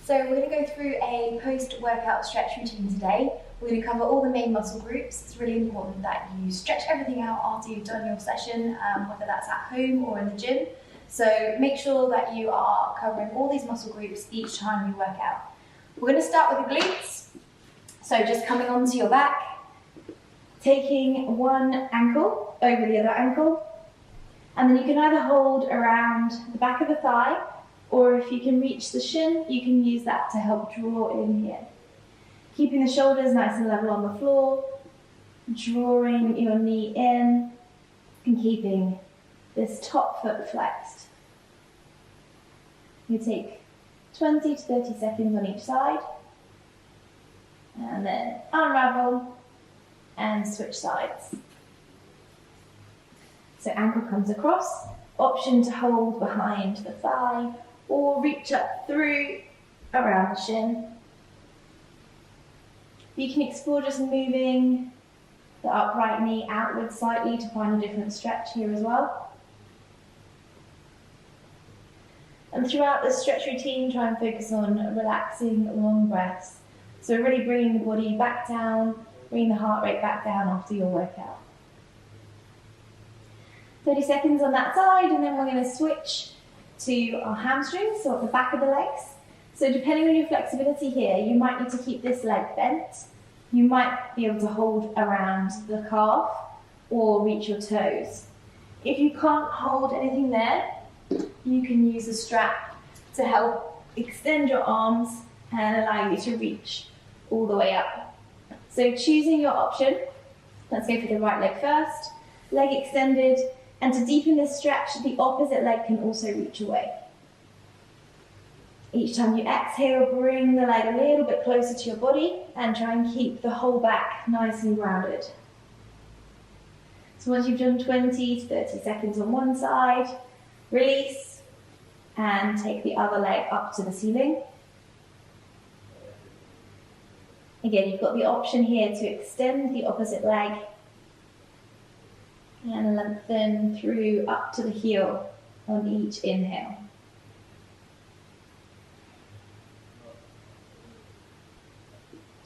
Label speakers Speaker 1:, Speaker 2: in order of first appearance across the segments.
Speaker 1: So we're going to go through a post-workout stretch routine today. We're going to cover all the main muscle groups. It's really important that you stretch everything out after you've done your session, whether that's at home or in the gym. So make sure that you are covering all these muscle groups each time you work out. We're going to start with the glutes. So just coming onto your back, taking one ankle over the other ankle, and then you can either hold around the back of the thigh, or if you can reach the shin, you can use that to help draw in here. Keeping the shoulders nice and level on the floor, drawing your knee in, and keeping this top foot flexed. You take 20 to 30 seconds on each side, and then unravel and switch sides. So ankle comes across, option to hold behind the thigh or reach up through around the shin. You can explore just moving the upright knee outward slightly to find a different stretch here as well. And throughout this stretch routine, try and focus on relaxing long breaths. So really bringing the body back down, bringing the heart rate back down after your workout. 30 seconds on that side, and then we're going to switch to our hamstrings, so at the back of the legs. So depending on your flexibility here, you might need to keep this leg bent. You might be able to hold around the calf or reach your toes. If you can't hold anything there, you can use a strap to help extend your arms and allow you to reach all the way up. So choosing your option, let's go for the right leg first, leg extended, and to deepen this stretch, the opposite leg can also reach away. Each time you exhale, bring the leg a little bit closer to your body and try and keep the whole back nice and grounded. So once you've done 20 to 30 seconds on one side, release and take the other leg up to the ceiling. Again, you've got the option here to extend the opposite leg and lengthen through up to the heel on each inhale.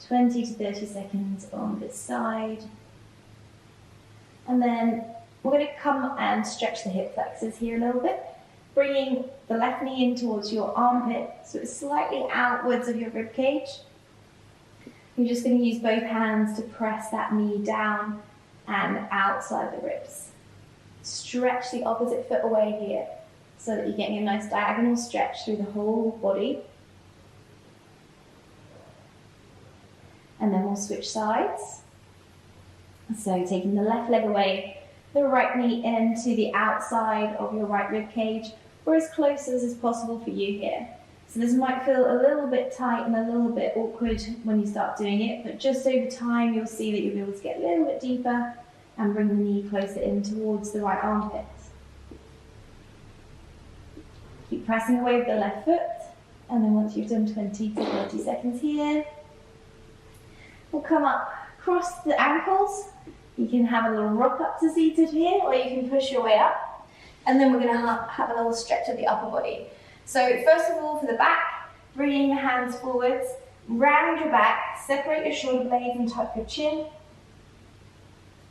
Speaker 1: (20 to 30 seconds on this side. And then we're going to come and stretch the hip flexors here a little bit, bringing the left knee in towards your armpit, so it's slightly outwards of your rib cage. You're just going to use both hands to press that knee down and outside the ribs. Stretch the opposite foot away here so that you're getting a nice diagonal stretch through the whole body. And then we'll switch sides. So taking the left leg away, the right knee into the outside of your right rib cage, or as close as is possible for you here. So this might feel a little bit tight and a little bit awkward when you start doing it, but just over time you'll see that you'll be able to get a little bit deeper and bring the knee closer in towards the right armpit. Keep pressing away with the left foot, and then once you've done 20 to 30 seconds here, we'll come up, cross the ankles. You can have a little rock up to seated here, or you can push your way up, and then we're going to have a little stretch of the upper body. So first of all, for the back, bringing your hands forwards, round your back, separate your shoulder blades and tuck your chin.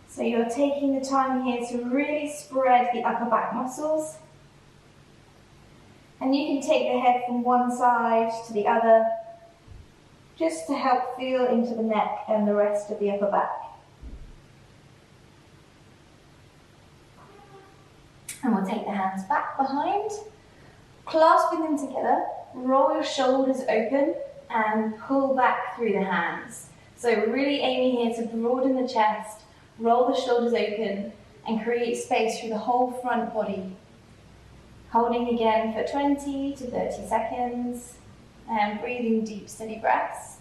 Speaker 1: So you're taking the time here to really spread the upper back muscles. And you can take the head from one side to the other, just to help feel into the neck and the rest of the upper back. And we'll take the hands back behind, clasping them together, roll your shoulders open and pull back through the hands. So we're really aiming here to broaden the chest, roll the shoulders open and create space through the whole front body. Holding again for 20 to 30 seconds and breathing deep, steady breaths.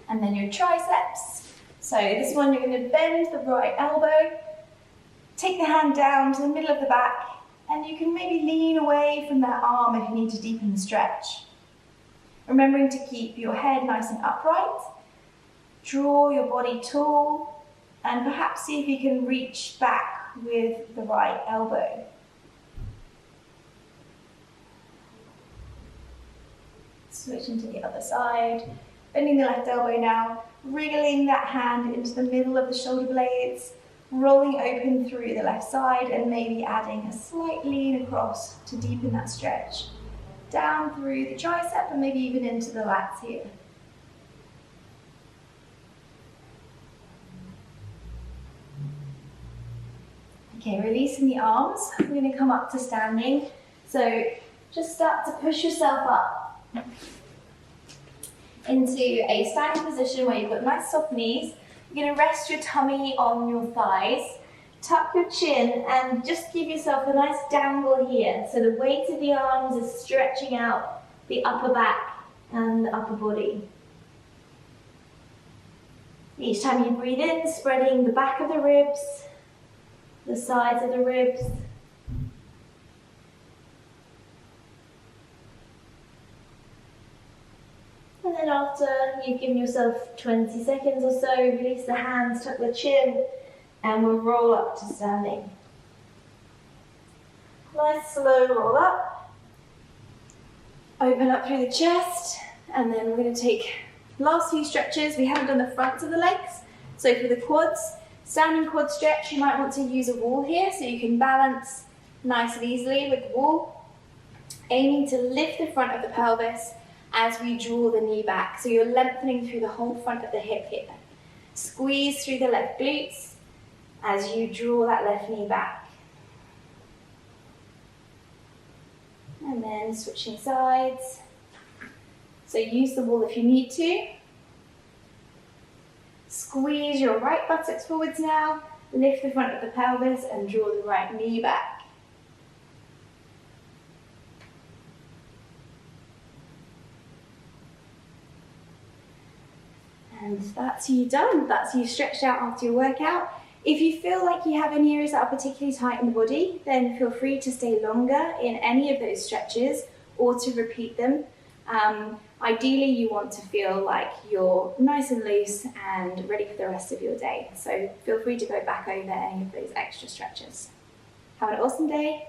Speaker 1: And then your triceps. So this one you're going to bend the right elbow, take the hand down to the middle of the back, and you can maybe lean away from that arm if you need to deepen the stretch. Remembering to keep your head nice and upright, draw your body tall, and perhaps see if you can reach back with the right elbow. Switching to the other side. Bending the left elbow now, wriggling that hand into the middle of the shoulder blades, rolling open through the left side and maybe adding a slight lean across to deepen that stretch. Down through the tricep and maybe even into the lats here. Okay, releasing the arms. We're going to come up to standing. So just start to push yourself up into a standing position where you've got nice soft knees. You're going to rest your tummy on your thighs, tuck your chin and just give yourself a nice dangle here. So the weight of the arms is stretching out the upper back and the upper body. Each time you breathe in, spreading the back of the ribs, the sides of the ribs. And then after you've given yourself 20 seconds or so, release the hands, tuck the chin, and we'll roll up to standing. Nice slow roll up. Open up through the chest, and then we're going to take last few stretches. We haven't done the fronts of the legs. So for the quads, standing quad stretch, you might want to use a wall here so you can balance nice and easily with the wall. Aiming to lift the front of the pelvis as we draw the knee back. So you're lengthening through the whole front of the hip here. Squeeze through the left glutes as you draw that left knee back. And then switching sides. So use the wall if you need to. Squeeze your right buttocks forwards now. Lift the front of the pelvis and draw the right knee back. And that's you done. That's you stretched out after your workout. If you feel like you have any areas that are particularly tight in the body, then feel free to stay longer in any of those stretches or to repeat them. Ideally, you want to feel like you're nice and loose and ready for the rest of your day. So feel free to go back over any of those extra stretches. Have an awesome day.